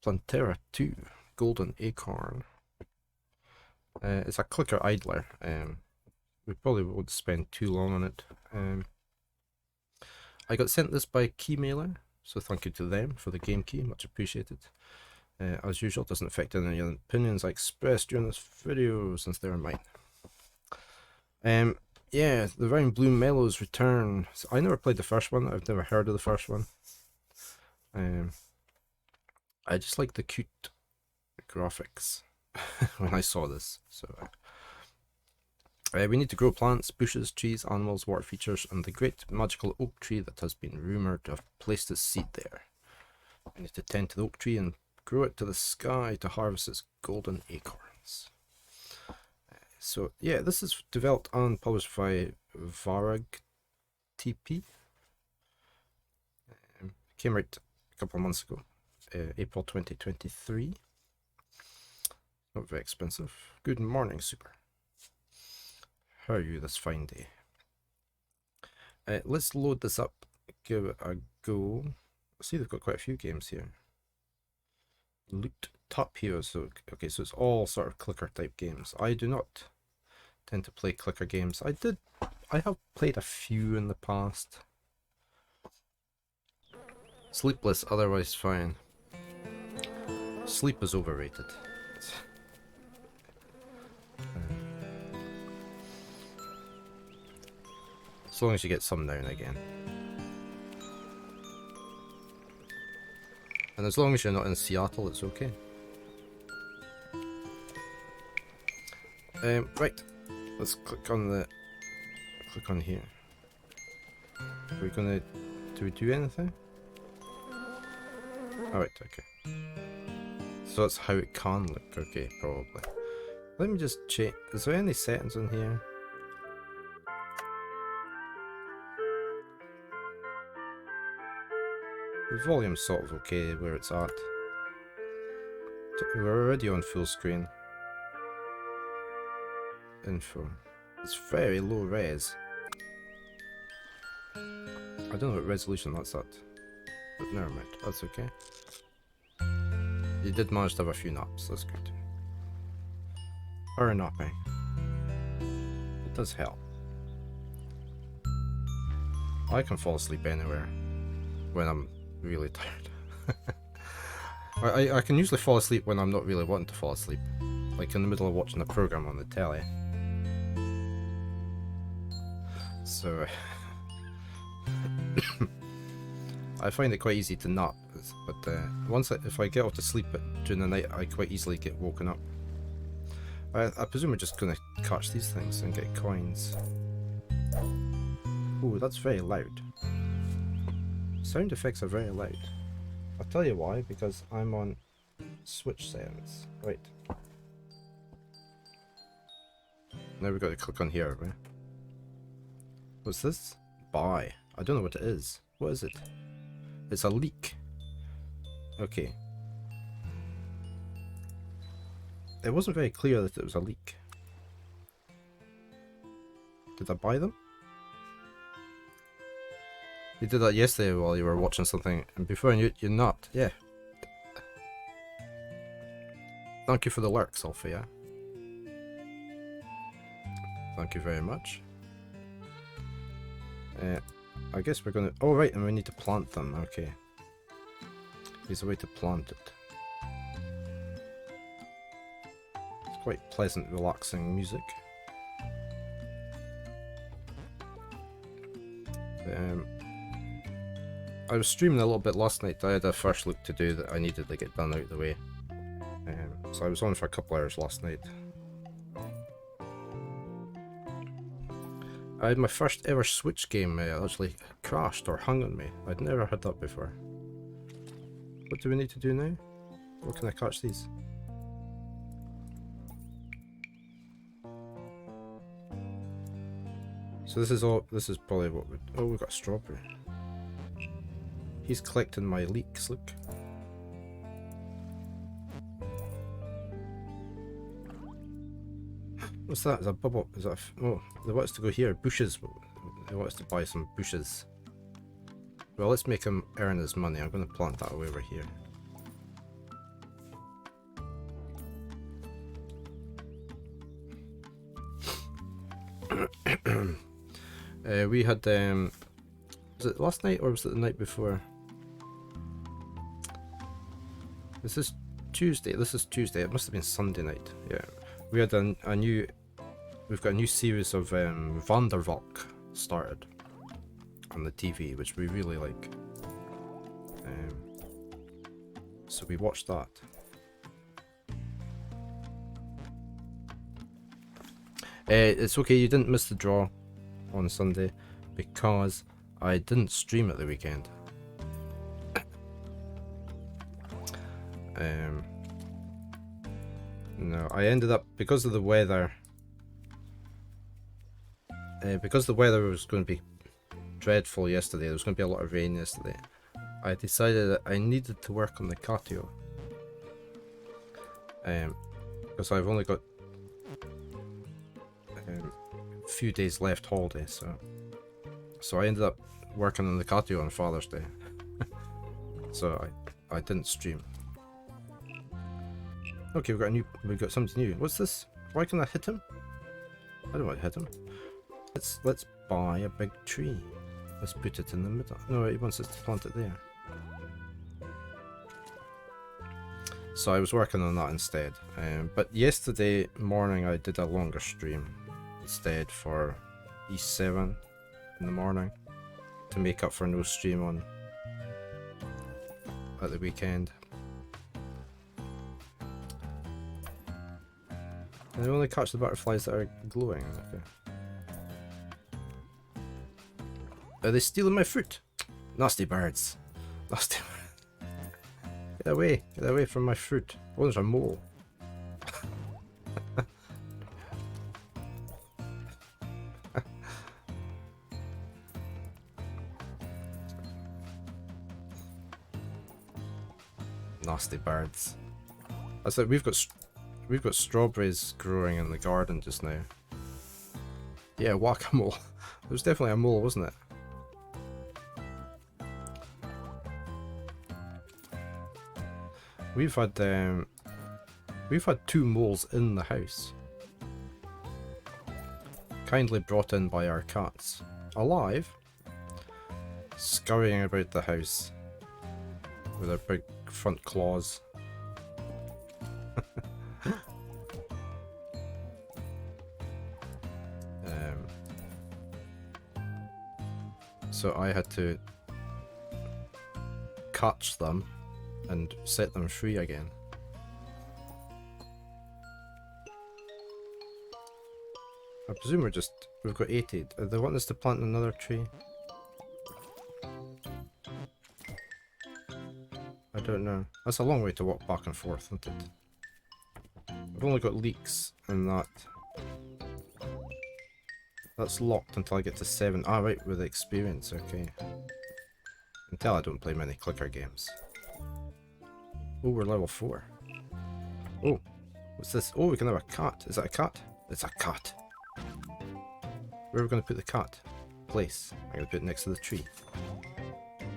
Plantera 2, Golden Acorn. It's a clicker idler. We probably won't spend too long on it. I got sent this by Keymailer, so thank you to them for the game key, much appreciated. As usual, it doesn't affect any of the opinions I expressed during this video, since they're mine. Yeah, the round blue Mellows return. So I never played the first one. I've never heard of the first one. I just like the cute graphics when I saw this. So we need to grow plants, bushes, trees, animals, water features, and the great magical oak tree that has been rumoured to have placed its seed there. We need to tend to the oak tree and grow it to the sky to harvest its golden acorns. So yeah, this is developed and published by Varag TP. Came out a couple of months ago, April 2023. Not very expensive. Good morning, Super. How are you this fine day? Let's load this up, give it a go. See, they've got quite a few games here. Loot Top Heroes. So okay, so it's all sort of clicker type games. I do not tend to play clicker games. I have played a few in the past. Sleepless, otherwise fine. Sleep is overrated. As long as you get some now and again. And as long as you're not in Seattle, it's okay. Right. Let's click on here. Do we do anything? Alright, okay. So that's how it can look, okay, probably. Let me just check. Is there any settings on here? The volume's sort of okay where it's at. We're already on full screen. Info. It's very low res. I don't know what resolution that's at. But never mind, that's okay. You did manage to have a few naps, that's good. Or napping. It does help. I can fall asleep anywhere when I'm really tired. I can usually fall asleep when I'm not really wanting to fall asleep. Like in the middle of watching a program on the telly. So I find it quite easy to nap, but if I get off to sleep during the night, I quite easily get woken up. I presume we're just gonna catch these things and get coins. Ooh, that's very loud. Sound effects are very loud. I'll tell you why, because I'm on Switch settings. Right. Now we've got to click on here, right? What's this? Buy. I don't know what it is. What is it? It's a leak. Okay. It wasn't very clear that it was a leak. Did I buy them? You did that yesterday while you were watching something, and before I knew it, you're not. Yeah. Thank you for the lurks, Alfia. Thank you very much. I guess we're gonna... Oh right, and we need to plant them, okay. There's a way to plant it. It's quite pleasant, relaxing music. I was streaming a little bit last night. I had a first look to do that I needed to get done out of the way. So I was on for a couple hours last night. I had my first ever Switch game actually crashed or hung on me. I'd never had that before. What do we need to do now? Or can I catch these? So this is probably what we... Oh, we've got a strawberry. He's collecting my leeks, look. What's that? Is that a bubble? Is that oh, they want us to go here. Bushes. They want us to buy some bushes. Well, let's make him earn his money. I'm going to plant that away over here. We had was it last night or was it the night before? Is this Tuesday? This is Tuesday. It must have been Sunday night. Yeah, we had a new. We've got a new series of Van der Valk started on the TV, which we really like. So we watched that. It's okay, you didn't miss the draw on Sunday because I didn't stream at the weekend. No, I ended up, because of the weather, because the weather was going to be dreadful yesterday, there was going to be a lot of rain yesterday, I decided that I needed to work on the catio. Because I've only got a few days left holiday, so I ended up working on the catio on Father's Day. So I didn't stream. Okay, we've got something new. What's this? Why can I hit him? I don't want to hit him. Let's buy a big tree. Let's put it in the middle. No, he wants us to plant it there. So I was working on that instead. But yesterday morning I did a longer stream instead for E7 in the morning to make up for no stream on at the weekend. And I only catch the butterflies that are glowing. Okay. Are they stealing my fruit? Nasty birds. Nasty birds. Get away from my fruit. Oh, there's a mole. Nasty birds. I said we've got strawberries growing in the garden just now. Yeah, whack-a-mole. There was definitely a mole, wasn't it? We've had 2 moles in the house. Kindly brought in by our cats. Alive, scurrying about the house with their big front claws. So I had to catch them and set them free again. I presume we've got 80. Are they wanting us to plant another tree? I don't know. That's a long way to walk back and forth, isn't it? I've only got leeks in that. That's locked until I get to 7. Ah, right, with experience, okay. Until I don't play many clicker games. Oh, we're level 4. Oh, what's this? Oh, we can have a cat. Is that a cat? It's a cat. Where are we going to put the cat? Place. I'm going to put it next to the tree.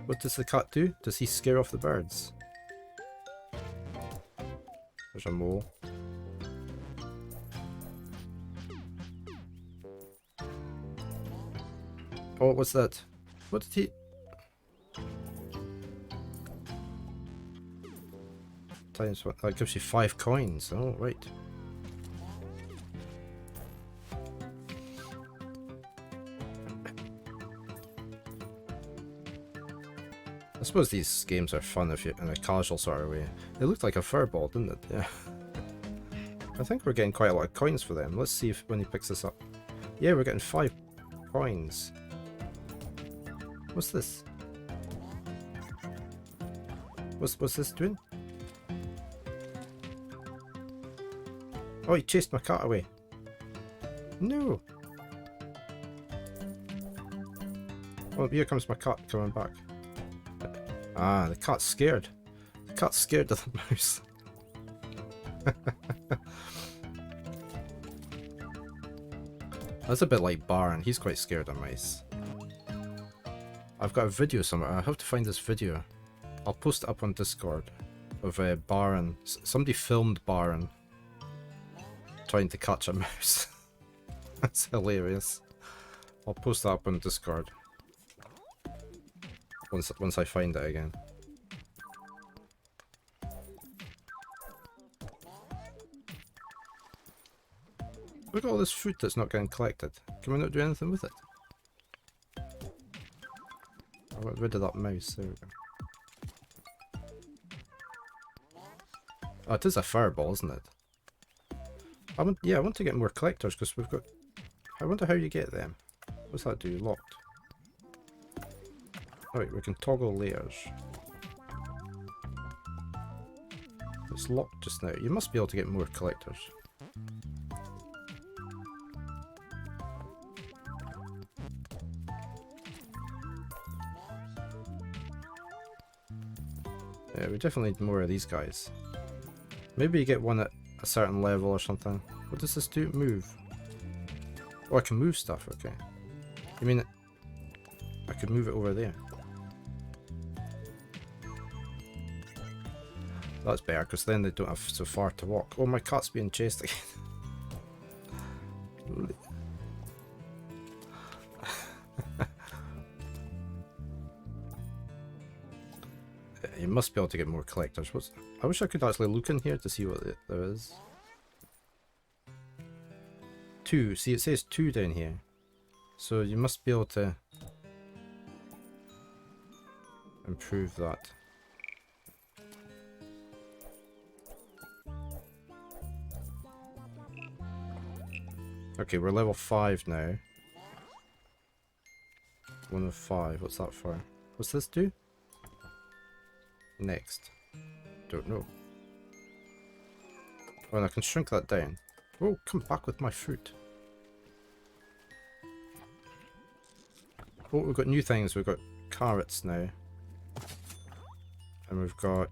What does the cat do? Does he scare off the birds? There's a mole. Oh, what's that? What did he... Times what? That gives you 5 coins. Oh, right. I suppose these games are fun if you're in a casual sort of way. It looked like a furball, didn't it? Yeah. I think we're getting quite a lot of coins for them. Let's see if when he picks this up. Yeah, we're getting 5 coins. What's this? What's this doing? Oh, he chased my cat away. No. Oh, here comes my cat coming back. Ah, the cat's scared. The cat's scared of the mouse. That's a bit like Baron. He's quite scared of mice. I've got a video somewhere. I have to find this video. I'll post it up on Discord of Baron. Somebody filmed Baron trying to catch a mouse. That's hilarious. I'll post that up on Discord. Once I find it again. Look at all this fruit that's not getting collected. Can we not do anything with it? I got rid of that mouse. There we go. Oh, it is a fireball, isn't it? I want to get more collectors because we've got. I wonder how you get them. What's that do? Locked. Alright, we can toggle layers. It's locked just now. You must be able to get more collectors. Yeah, we definitely need more of these guys. Maybe you get one at a certain level or something. What does this do? Move. Oh, I can move stuff, okay. You mean I could move it over there? That's better, because then they don't have so far to walk. Oh, my cat's being chased again. You must be able to get more collectors. I wish I could actually look in here to see what there is. 2. See, it says 2 down here. So you must be able to improve that. Okay, we're level 5 now. 1 of 5. What's that for? What's this do? Next. Don't know. Oh, and I can shrink that down. Oh, come back with my fruit. Oh, we've got new things. We've got carrots now. And we've got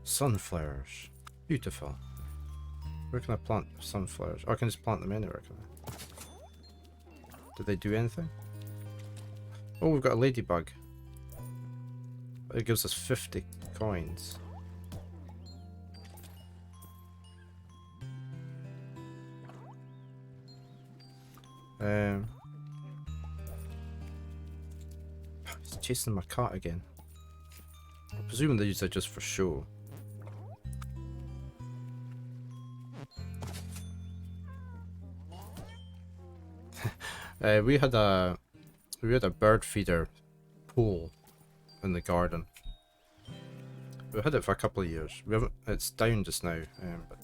sunflowers. Beautiful. Where can I plant sunflowers? Oh, I can just plant them anywhere, can I? Do they do anything? Oh, we've got a ladybug. It gives us 50 coins. He's chasing my cat again. I'm presuming these are just for show. We had a bird feeder pool in the garden. We had it for a couple of years. We haven't. It's down just now, but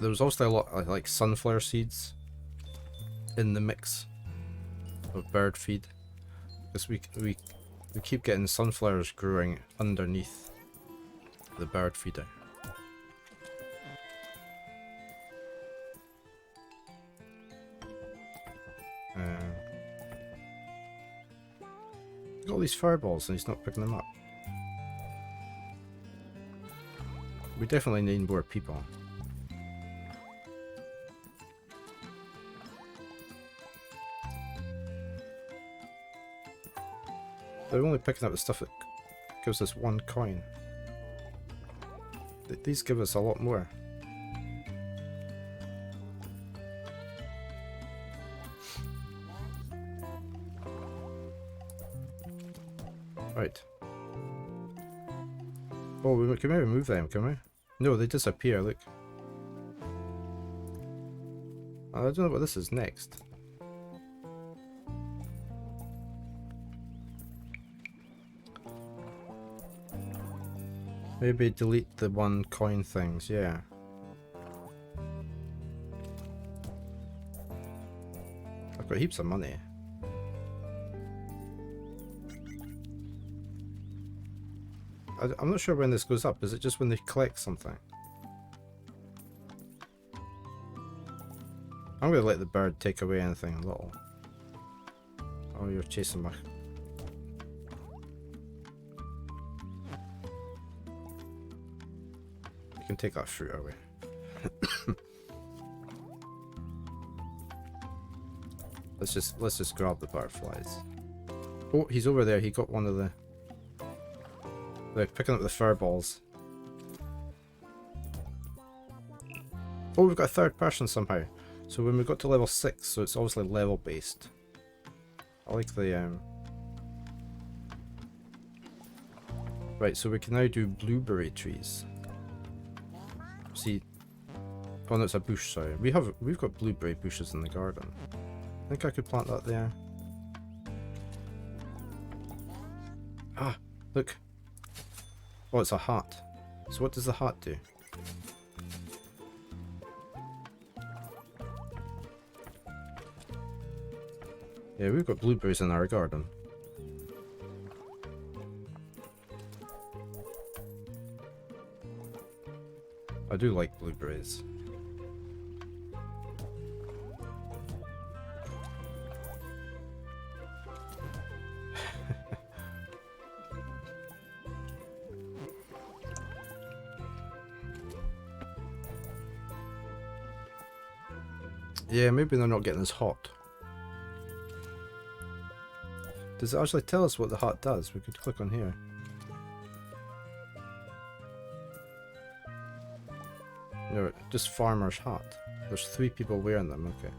there was also a lot of like sunflower seeds in the mix of bird feed, because we keep getting sunflowers growing underneath the bird feeder. Look at all these fireballs and he's not picking them up. We definitely need more people. They're only picking up the stuff that gives us 1 coin. These give us a lot more. Right. Oh, we can maybe move them, can we? No, they disappear, look. I don't know what this is next. Maybe delete the 1 coin things, yeah. I've got heaps of money. I'm not sure when this goes up. Is it just when they collect something? I'm going to let the bird take away anything little. Oh, you're chasing my... You can take that fruit away. let's just grab the butterflies. Oh, he's over there. He got one of the... They're picking up the fur balls. Oh, we've got a third person somehow. So when we got to level 6, so it's obviously level based. I like the Right, so we can now do blueberry trees. See, oh no, it's a bush. Sorry, we've got blueberry bushes in the garden. I think I could plant that there. Ah, look. Oh, it's a hat. So what does the hat do? Yeah, we've got blueberries in our garden. I do like blueberries. Yeah, maybe they're not getting as hot. Does it actually tell us what the hat does? We could click on here. No, just farmer's hat. There's 3 people wearing them, okay.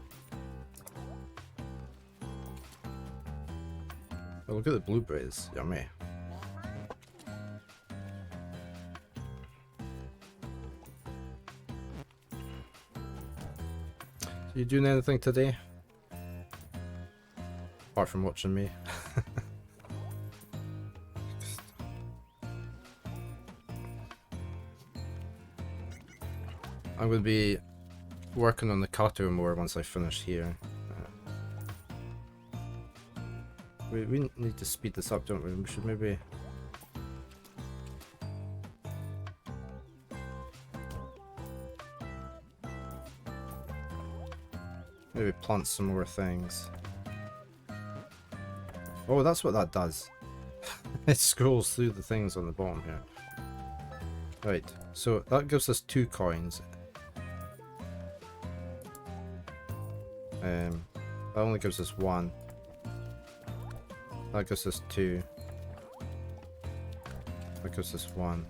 Oh, look at the blueberries. Yummy. You doing anything today? Apart from watching me. I'm going to be working on the Kato more once I finish here. We need to speed this up, don't we? We should maybe... maybe plant some more things. Oh, that's what that does. It scrolls through the things on the bottom here. Right, so that gives us 2 coins. That only gives us 1. That gives us 2. That gives us 1.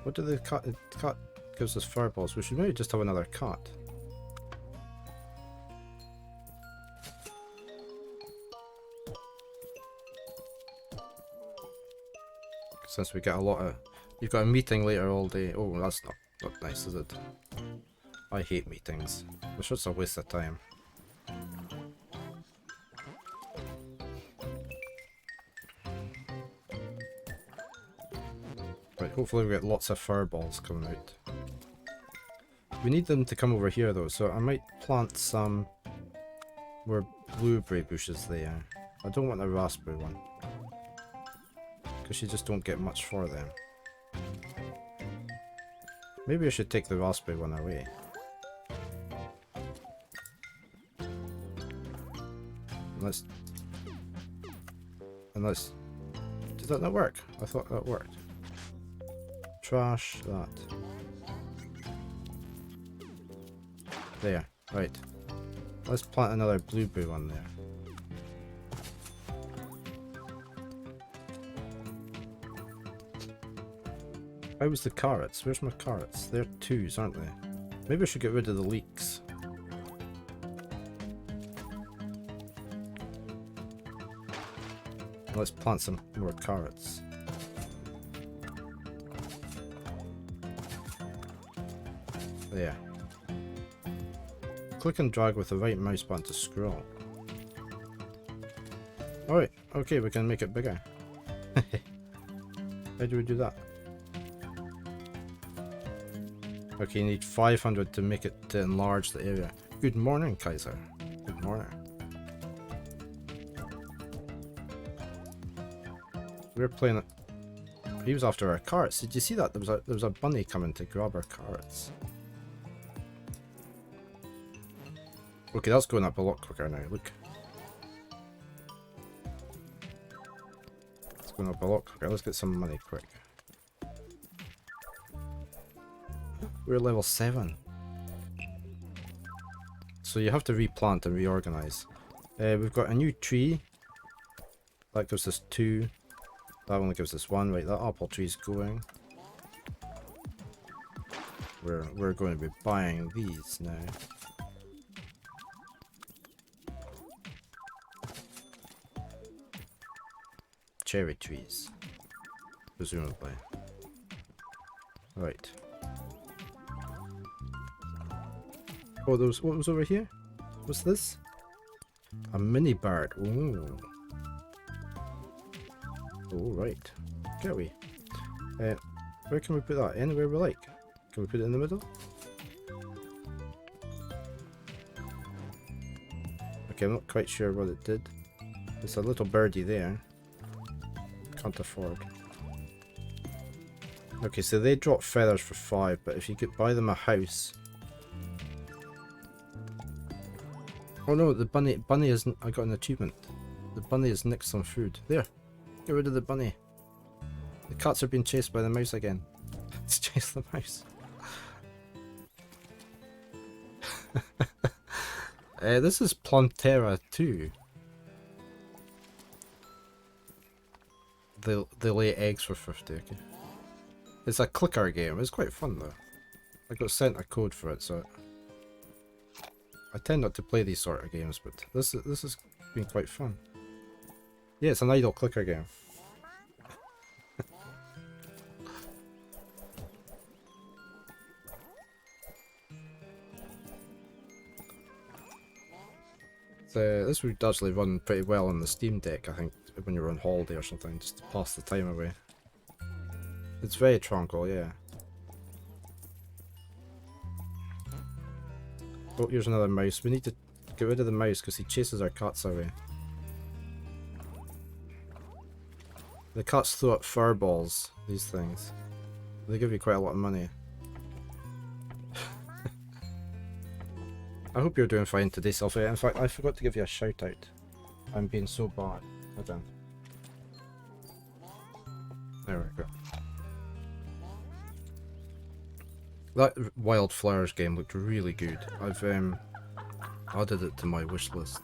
What do the cat? The cat gives us fireballs. We should maybe just have another cat. Since we get a lot of... You've got a meeting later all day. Oh, that's not nice, is it? I hate meetings. It's just a waste of time. Right, hopefully we get lots of fireballs coming out. We need them to come over here though, so I might plant some more blueberry bushes there. I don't want a raspberry one, because you just don't get much for them. Maybe I should take the raspberry one away. Unless... Did that not work? I thought that worked. Trash that. There, right. Let's plant another blueberry one there. How was the carrots? Where's my carrots? They're 2s, aren't they? Maybe I should get rid of the leeks. Let's plant some more carrots. There. Click and drag with the right mouse button to scroll. Alright, okay, we can make it bigger. How do we do that? Okay, you need 500 to make it to enlarge the area. Good morning, Kaiser. Good morning. We were playing it. He was after our carrots. Did you see that? There was a bunny coming to grab our carrots. Okay, that's going up a lot quicker now. Look. It's going up a lot quicker. Let's get some money quick. We're level 7. So you have to replant and reorganize. We've got a new tree. That gives us 2. That only gives us 1. Right, that apple tree's going. We're going to be buying these now. Cherry trees, presumably. Right. Oh, there was, what was over here? What's this? A mini bird. Ooh. Oh, right. Can we? Where can we put that? Anywhere we like. Can we put it in the middle? Okay, I'm not quite sure what it did. It's a little birdie there. Can't afford. Okay, so they drop feathers for 5, but if you could buy them a house. Oh no, the bunny isn't. I got an achievement. The bunny has nicked some food. There, get rid of the bunny. The cats are being chased by the mouse again. Let's chase the mouse. This is Plantera 2. They lay eggs for 50. Okay. It's a clicker game. It's quite fun though. I got sent a code for it, so I tend not to play these sort of games, but this has been quite fun. Yeah, it's an idle clicker game. This would actually run pretty well on the Steam Deck, I think, when you're on holiday or something, just to pass the time away. It's very tranquil, yeah. Oh, here's another mouse. We need to get rid of the mouse because he chases our cats away. The cats throw up fur balls, these things. They give you quite a lot of money. I hope you're doing fine today, Sylvia. In fact, I forgot to give you a shout out. I'm being so bad. Hold on. There we go. That Wildflowers game looked really good. I've added it to my wish list.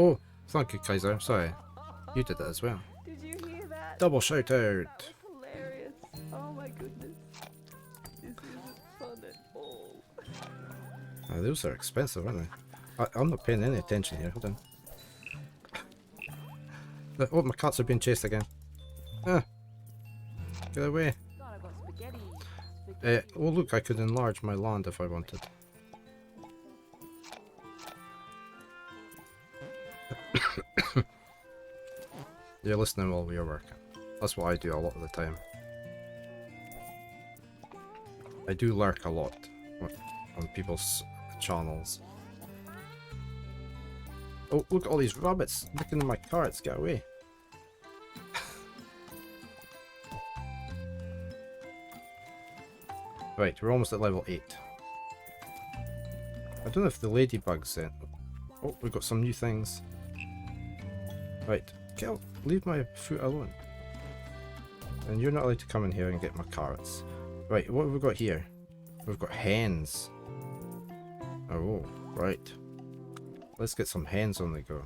Oh, thank you, Kaiser. Sorry, you did it as well. Did you hear that? Double shout out. That was hilarious. Oh my goodness. This isn't fun at all. Those are expensive, aren't they? I'm not paying any attention here. Hold on. Oh, my cats are being chased again. Ah, get away. God, I got spaghetti. Oh look, I could enlarge my land if I wanted. You're listening while we are working. That's what I do a lot of the time. I do lurk a lot on people's channels. Oh, look at all these rabbits licking my carrots. Get away. Right, we're almost at level 8. I don't know if the ladybugs then. Oh, we've got some new things. Right, leave my fruit alone. And you're not allowed to come in here and get my carrots. Right, what have we got here? We've got hens. Oh, right. Let's get some hens on the go.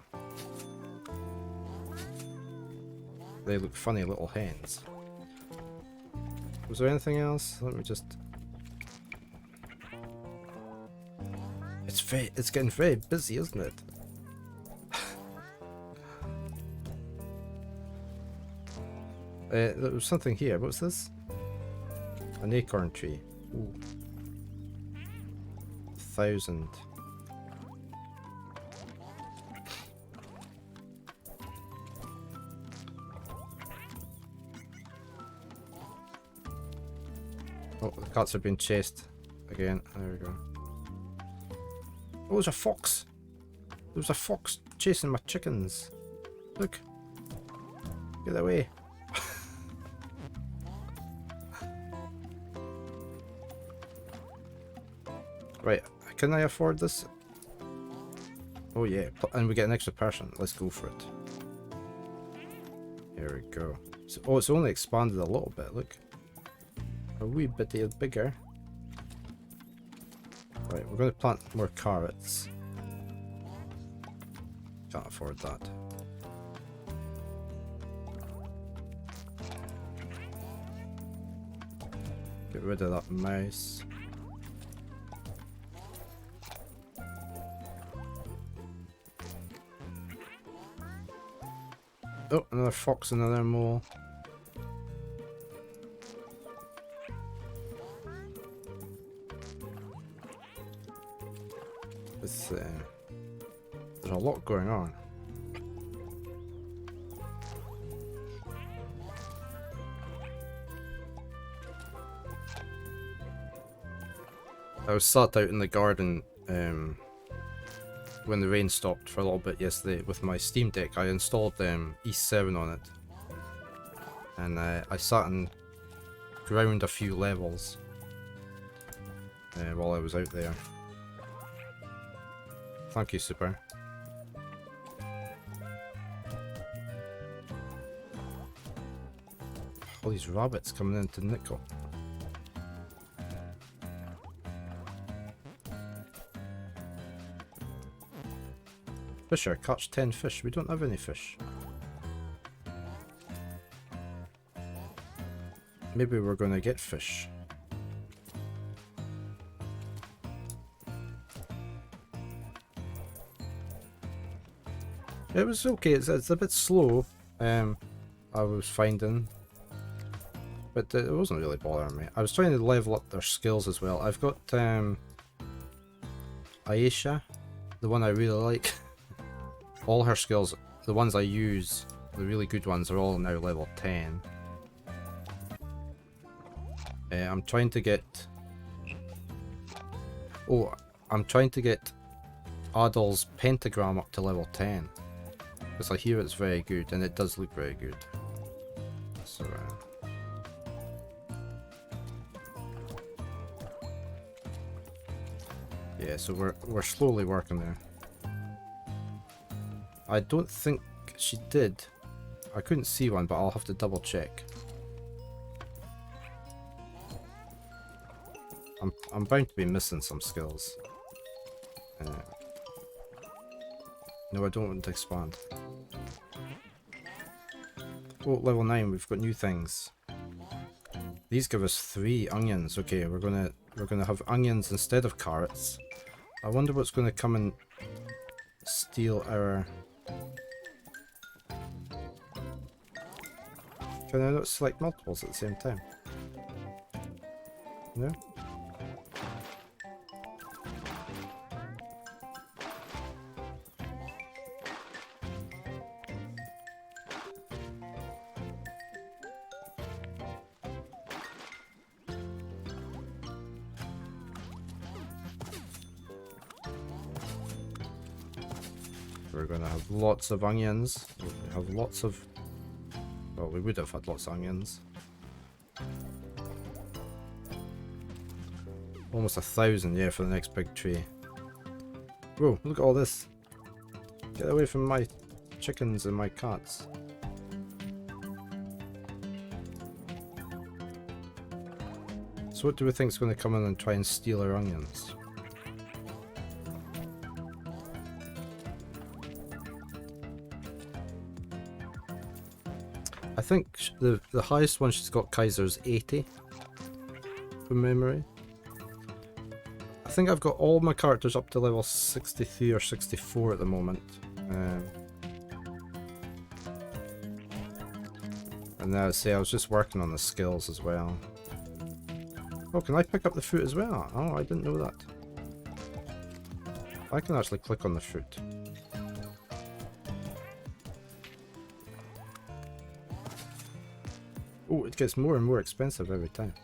They look funny little hens. Was there anything else? Let me just... It's getting very busy, isn't it? There was something here. What's this? An acorn tree. Ooh. 1,000. Oh, the cats are being chased again. There we go. Oh, there's a fox. There's a fox chasing my chickens. Look. Get away. Right, can I afford this? Oh yeah, and we get an extra person. Let's go for it. Here we go. So, oh, it's only expanded a little bit, look. A wee bit bigger. Right, we're going to plant more carrots. Can't afford that. Get rid of that mouse. Oh, another fox, another mole. There's a lot going on. I was sat out in the garden when the rain stopped for a little bit yesterday with my Steam Deck. I installed East 7 on it, and I sat and ground a few levels while I was out there. Thank you, Super. All these rabbits coming in to nickel. Fisher, catch 10 fish. We don't have any fish. Maybe we're going to get fish. It was okay. It's a bit slow. I was finding, but it wasn't really bothering me. I was trying to level up their skills as well. I've got Aisha, the one I really like. All her skills, the ones I use, the really good ones, are all now level 10. I'm trying to get... Oh, I'm trying to get Adol's pentagram up to level 10. Because I hear it's very good, and it does look very good. So, yeah, so we're slowly working there. I don't think she did. I couldn't see one, but I'll have to double check. I'm bound to be missing some skills. No, I don't want to expand. Oh, level 9, we've got new things. These give us 3 onions. Okay, we're gonna have onions instead of carrots. I wonder what's gonna come and steal our... Can I not select multiples at the same time? No? We're gonna have lots of onions. We have lots of... Well, we would have had lots of onions. Almost 1,000, yeah, for the next big tree. Whoa, look at all this. Get away from my chickens and my cats. So what do we think is going to come in and try and steal our onions? I think the highest one she's got, Kaiser's 80 from memory. I think I've got all my characters up to level 63 or 64 at the moment. And now say I was just working on the skills as well. Oh, can I pick up the fruit as well? Oh, I didn't know that. I can actually click on the fruit. Oh, it gets more and more expensive every time.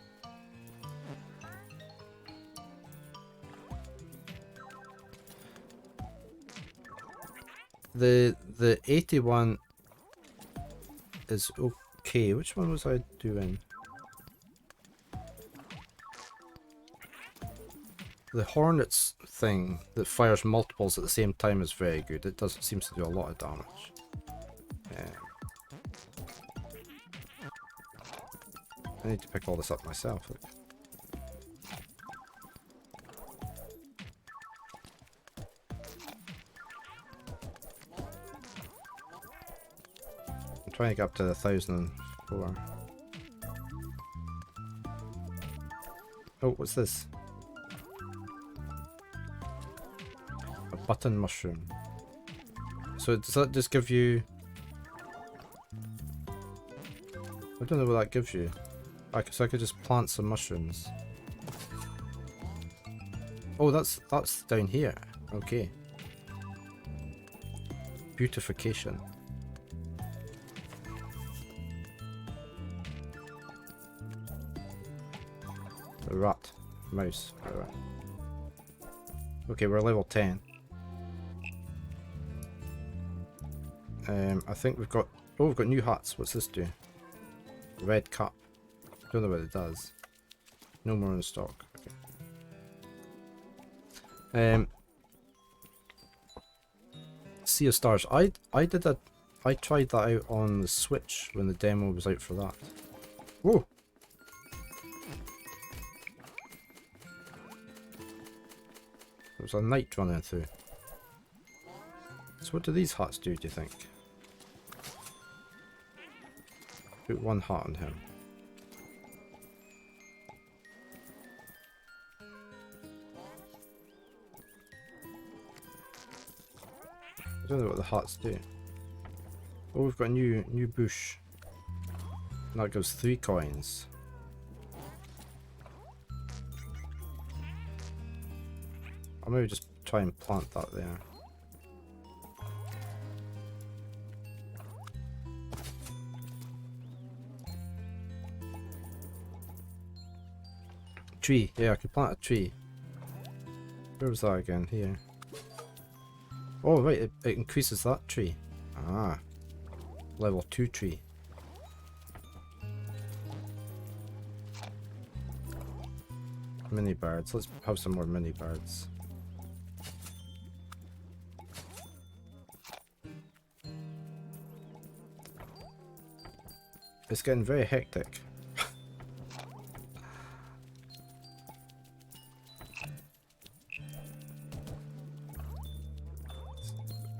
The 81 is okay. Which one was I doing? The Hornets thing that fires multiples at the same time is very good. It seems to do a lot of damage. Yeah. I need to pick all this up myself. Look. I'm trying to get up to 1,004. Oh, what's this? A button mushroom. So does that just give you... I don't know what that gives you. So I could just plant some mushrooms. Oh, that's down here. Okay. Beautification. A rat. Mouse. Alright. Okay, we're level 10. I think we've got... Oh, we've got new hats. What's this do? Red cup. Don't know what it does. No more in stock. Okay. Sea of Stars. I tried that out on the Switch when the demo was out for that. Whoa! There was a knight running through. So what do these hats do you think? Put one hat on him. I don't know what the hats do. Oh, we've got a new bush. And that gives 3 coins. I'll maybe just try and plant that there. Tree. Yeah, I could plant a tree. Where was that again? Here. Oh, right, it increases that tree. Ah. Level 2 tree. Mini birds. Let's have some more mini birds. It's getting very hectic.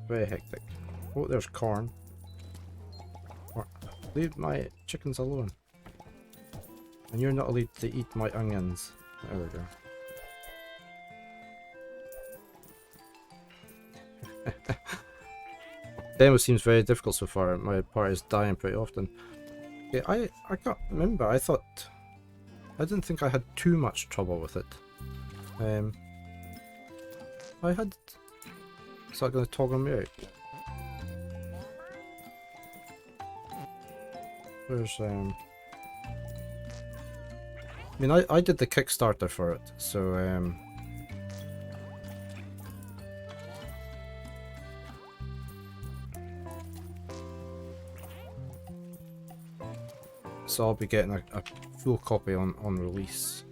Very hectic. Oh, there's corn. Leave my chickens alone. And you're not allowed to eat my onions. There we go. Demo seems very difficult so far. My party is dying pretty often. Yeah, I can't remember. I didn't think I had too much trouble with it. I had... Is that going to toggle me out? Where's I mean, I did the Kickstarter for it, so so I'll be getting a full copy on release.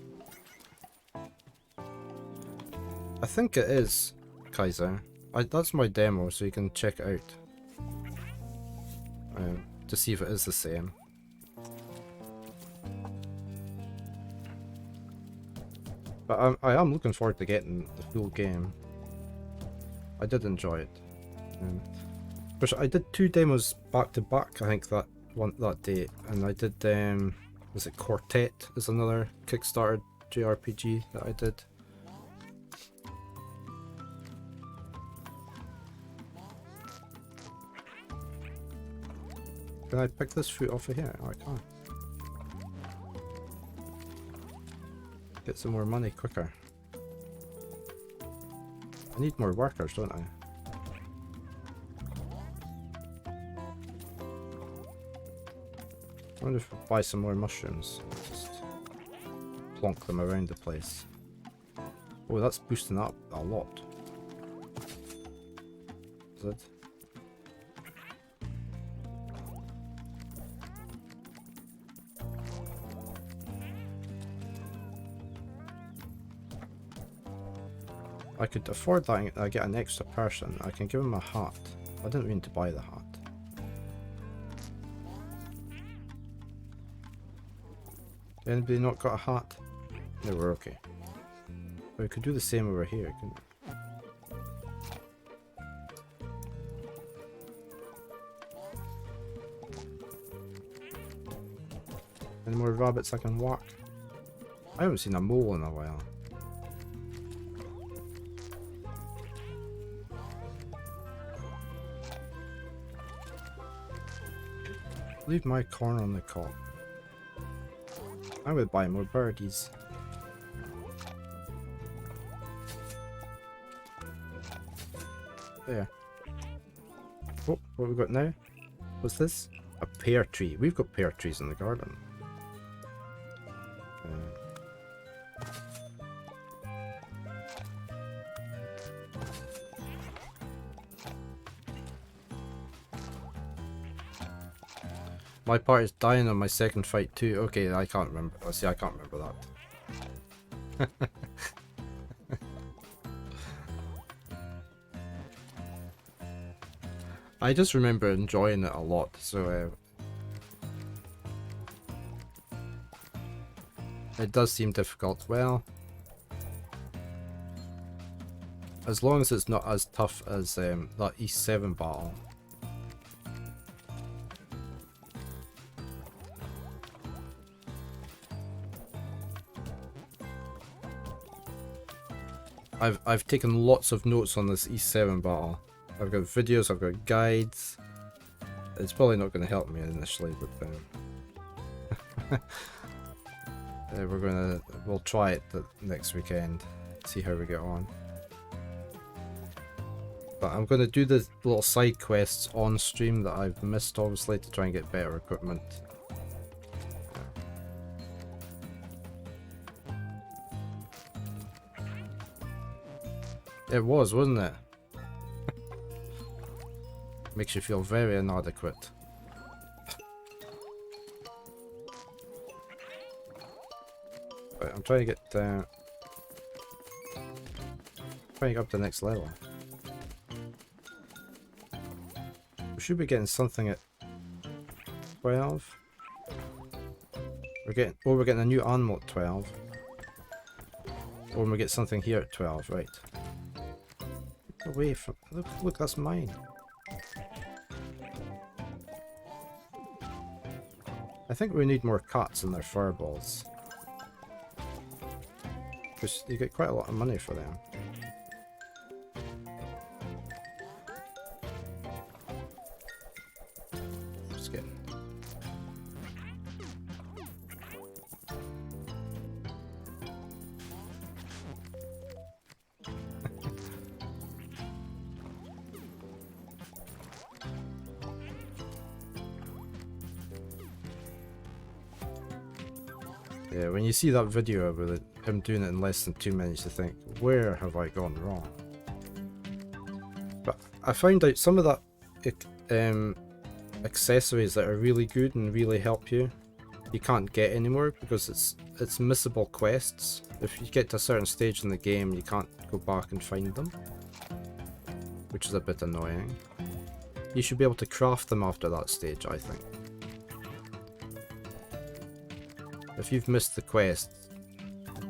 I think it is, Kaiser. That's my demo, so you can check it out to see if it is the same. But I am looking forward to getting the full game. I did enjoy it. Which I did 2 demos back to back, I think that day, and I did was it Quartet? Is another Kickstarter JRPG that I did. Can I pick this fruit off of here? Oh, I can't. Get some more money quicker. I need more workers, don't I? I wonder if I buy some more mushrooms. Just plonk them around the place. Oh, that's boosting up a lot. Is it? I could afford that and I get an extra person. I can give him a hat. I didn't mean to buy the hat. Anybody not got a hat? No, we're okay. But we could do the same over here, couldn't we? Any more rabbits I can whack? I haven't seen a mole in a while. Leave my corn on the cob. I would buy more birdies. There. Oh, what we got now? What's this? A pear tree. We've got pear trees in the garden. My party's dying on my second fight too. Okay, I can't remember. Oh, see, I can't remember that. I just remember enjoying it a lot, so it does seem difficult. Well, as long as it's not as tough as that East 7 battle. I've taken lots of notes on this East 7 battle. I've got videos, I've got guides. It's probably not going to help me initially, but we'll try it next weekend, see how we get on. But I'm going to do the little side quests on stream that I've missed, obviously, to try and get better equipment. It was, wasn't it? Makes you feel very inadequate. Right, I'm trying to get trying to get up to the next level. We should be getting something at 12. We're getting a new animal at 12. Or we get something here at 12, right? Away from look, that's mine. I think we need more cats in their fireballs. Because you get quite a lot of money for them. Just kidding. Yeah, when you see that video with him doing it in less than 2 minutes, you think, where have I gone wrong? But I found out some of that accessories that are really good and really help you, you can't get anymore because it's missable quests. If you get to a certain stage in the game, you can't go back and find them, which is a bit annoying. You should be able to craft them after that stage, I think. If you've missed the quest,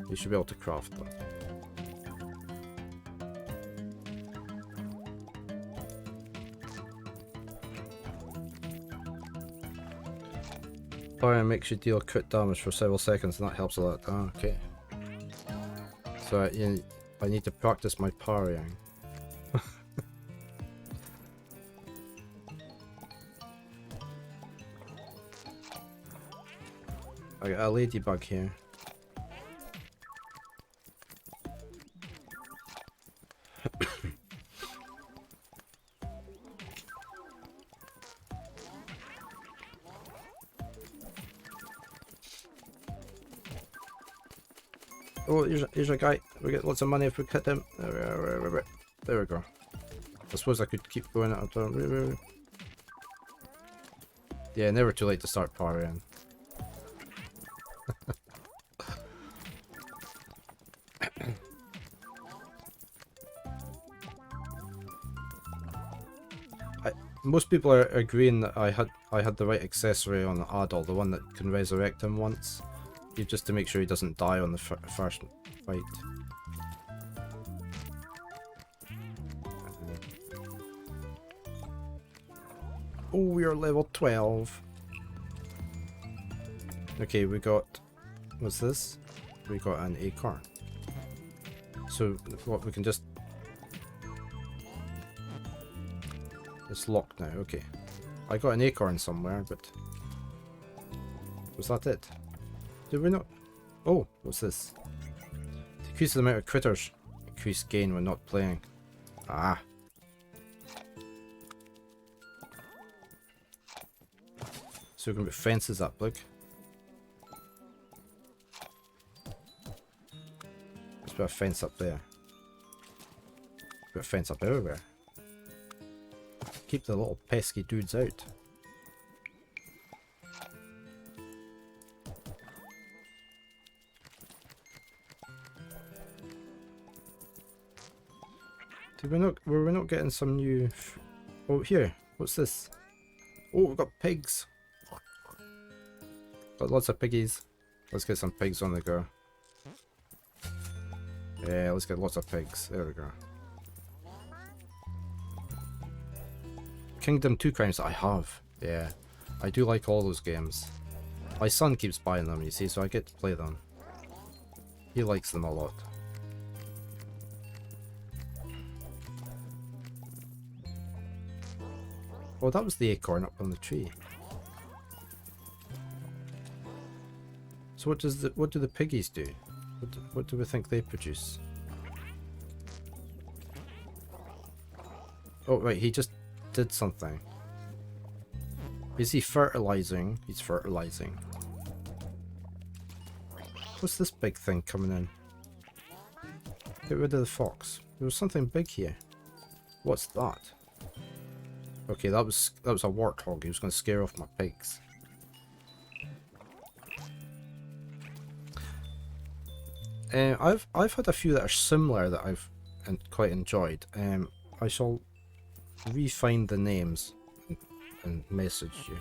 you should be able to craft them. Parry makes you deal crit damage for several seconds, and that helps a lot. Oh, okay. So I need to practice my parrying. I got a ladybug here. Oh, here's a guy. We get lots of money if we hit him. There we go. I suppose I could keep going at him. Yeah, never too late to start parrying. Most people are agreeing that I had the right accessory on the Adol, the one that can resurrect him once, just to make sure he doesn't die on the first fight. Oh, we are level 12. Okay, we got... what's this? we got an acorn. So what, we can just... It's locked now, okay. I got an acorn somewhere, but... Was that it? Did we not... Oh, what's this? Decrease the amount of critters. Increase gain when not playing. Ah. So we're going to put fences up, look. Let's put a fence up there. Put a fence up everywhere. Keep the little pesky dudes out. Were we not getting some new... Oh, here. What's this? Oh, we've got pigs. Got lots of piggies. Let's get some pigs on the go. Yeah, let's get lots of pigs. There we go. Kingdom 2 Crimes I have. Yeah. I do like all those games. My son keeps buying them, you see, so I get to play them. He likes them a lot. Oh, that was the acorn up on the tree. So what do the piggies do? What do we think they produce? Oh right, he just did something. Is he fertilizing? He's fertilizing. What's this big thing coming in? Get rid of the fox. There was something big here. What's that? Okay, that was a warthog. He was going to scare off my pigs. I've had a few that are similar that I've quite enjoyed. I shall re-find the names and message you.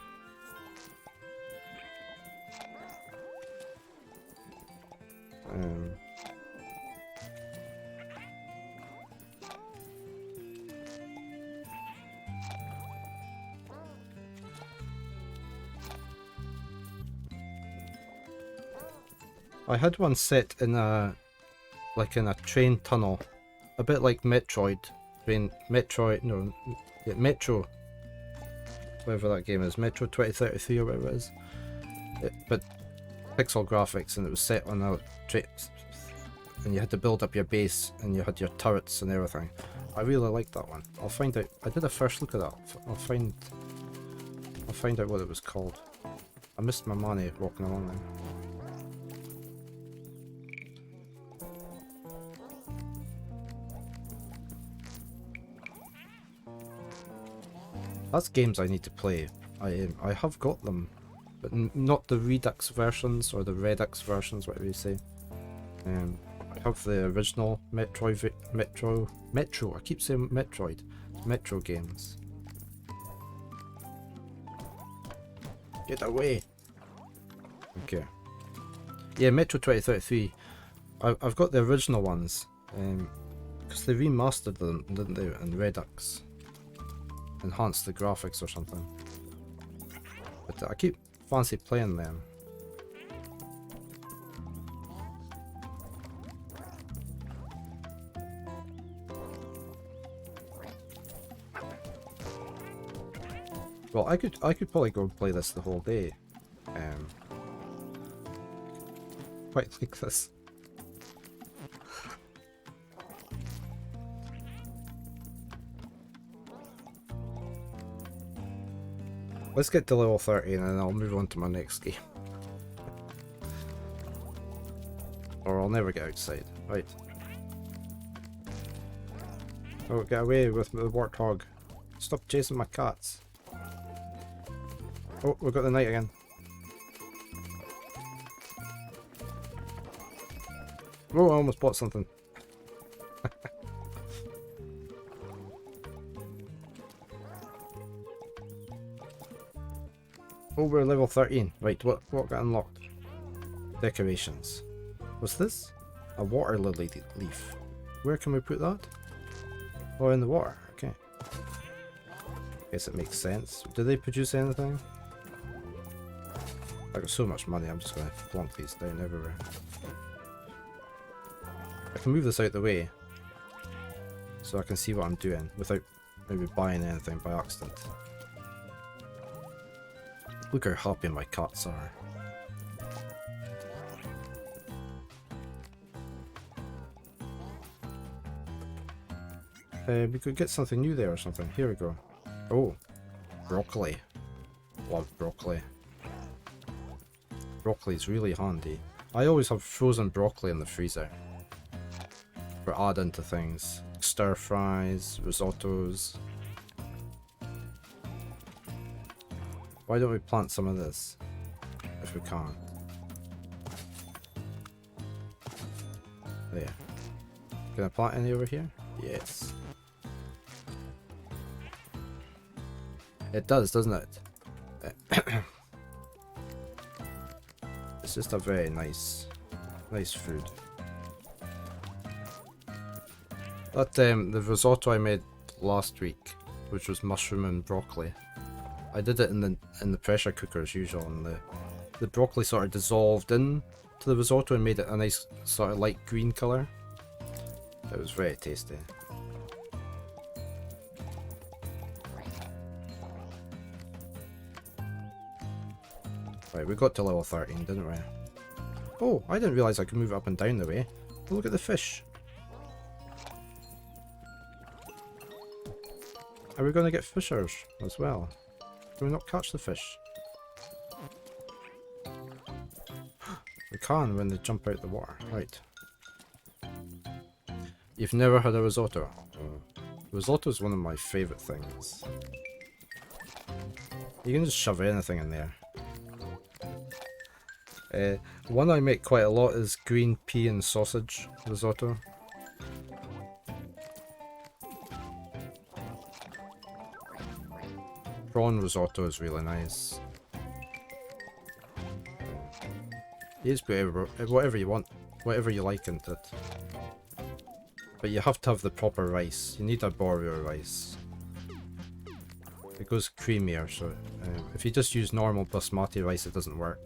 I had one set in a train tunnel, a bit like Metro, whatever that game is, Metro 2033 or whatever it is. But pixel graphics, and it was set on a train, and you had to build up your base, and you had your turrets and everything. I really liked that one. I'll find out. I did a first look at that. I'll find out what it was called. I missed my money walking along there. That's games I need to play. I have got them, but not the Redux versions or the Redux versions, whatever you say. I have the original Metro. I keep saying Metroid. Metro games. Get away. Okay. Yeah, Metro 2033. I've got the original ones, because they remastered them, didn't they, in Redux. Enhanced the graphics or something. But I keep fancy playing them. Well, I could probably go and play this the whole day. Quite like this. Let's get to level 30 and then I'll move on to my next game. Or I'll never get outside. Right. Oh, get away with the warthog. Stop chasing my cats. Oh, we've got the knight again. Oh, I almost bought something. Oh, we're level 13. Right, what got unlocked? Decorations. What's this? A water lily leaf. Where can we put that? Oh, in the water. Okay. Guess it makes sense. Do they produce anything? I got so much money, I'm just going to plonk these down everywhere. I can move this out the way so I can see what I'm doing without maybe buying anything by accident. Look how happy my cats are. We could get something new there or something. Here we go. Oh, broccoli. Love broccoli. Broccoli's really handy. I always have frozen broccoli in the freezer for adding to things. Stir fries, risottos. Why don't we plant some of this? If we can. There. Can I plant any over here? Yes. It does, doesn't it? It's just a very nice food. That the risotto I made last week, which was mushroom and broccoli, I did it in the pressure cooker as usual, and the broccoli sort of dissolved in to the risotto and made it a nice sort of light green colour. It was very tasty. Right, we got to level 13, didn't we? Oh, I didn't realise I could move it up and down the way. Look at the fish. Are we going to get fishers as well? Can we not catch the fish? We can when they jump out the water. Right. You've never had a risotto? Risotto is one of my favourite things. You can just shove anything in there. One I make quite a lot is green pea and sausage risotto. Prawn risotto is really nice. You just put whatever you want, whatever you like into it. But you have to have the proper rice. You need arborio rice. It goes creamier, so if you just use normal basmati rice, it doesn't work.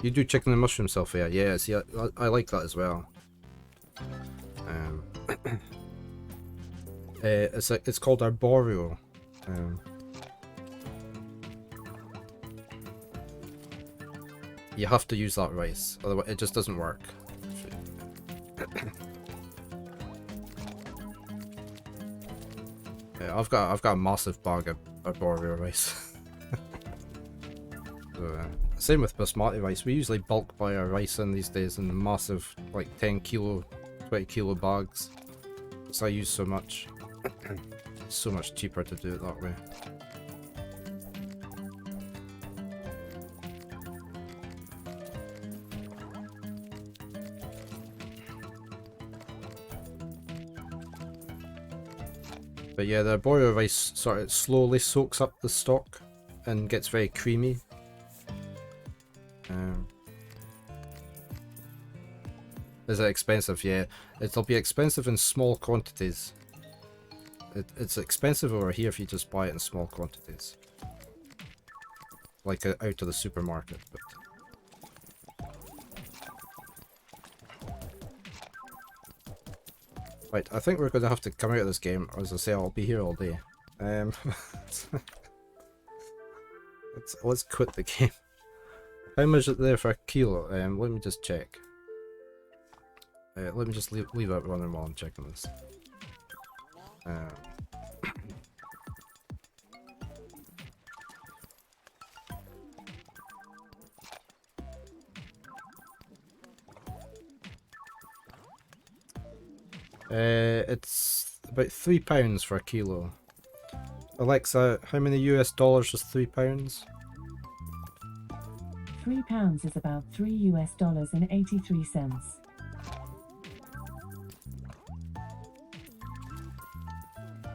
You do chicken and mushroom Sophia? Yeah, see, I like that as well. It's called arborio. You have to use that rice, otherwise it just doesn't work. Yeah, I've got a massive bag of arborio rice. So, same with basmati rice. We usually bulk buy our rice in these days in massive, like 10 kilo, 20 kilo bags. So I use so much. It's so much cheaper to do it that way. But yeah, the arborio rice sort of slowly soaks up the stock and gets very creamy. Is it expensive? Yeah, it'll be expensive in small quantities. It's expensive over here if you just buy it in small quantities. Like out of the supermarket. But right, I think we're going to have to come out of this game, or as I say, I'll be here all day. Let's quit the game. How much is it there for a kilo? Let me just check. Let me just leave that running while I'm checking this. It's about £3 for a kilo. Alexa, how many US dollars is £3? £3 is about $3 and 83 cents.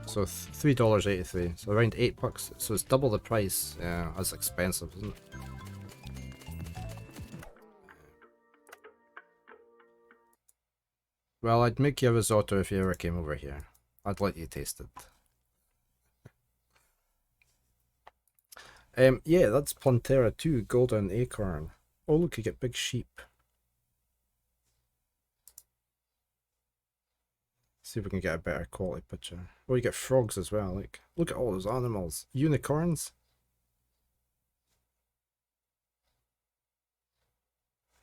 So $3.83, so around $8. So it's double the price. Yeah, that's expensive, isn't it? Well, I'd make you a risotto if you ever came over here. I'd let you taste it. Yeah, that's Plantera too, Golden Acorn. Oh look, you get big sheep. See if we can get a better quality picture. Oh, you get frogs as well. Like, look at all those animals. Unicorns.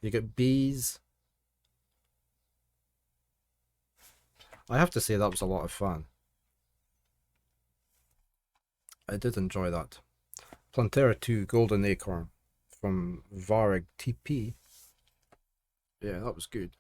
You get bees. I have to say that was a lot of fun. I did enjoy that. Plantera 2 Golden Acorn from Vareg TP. Yeah, that was good.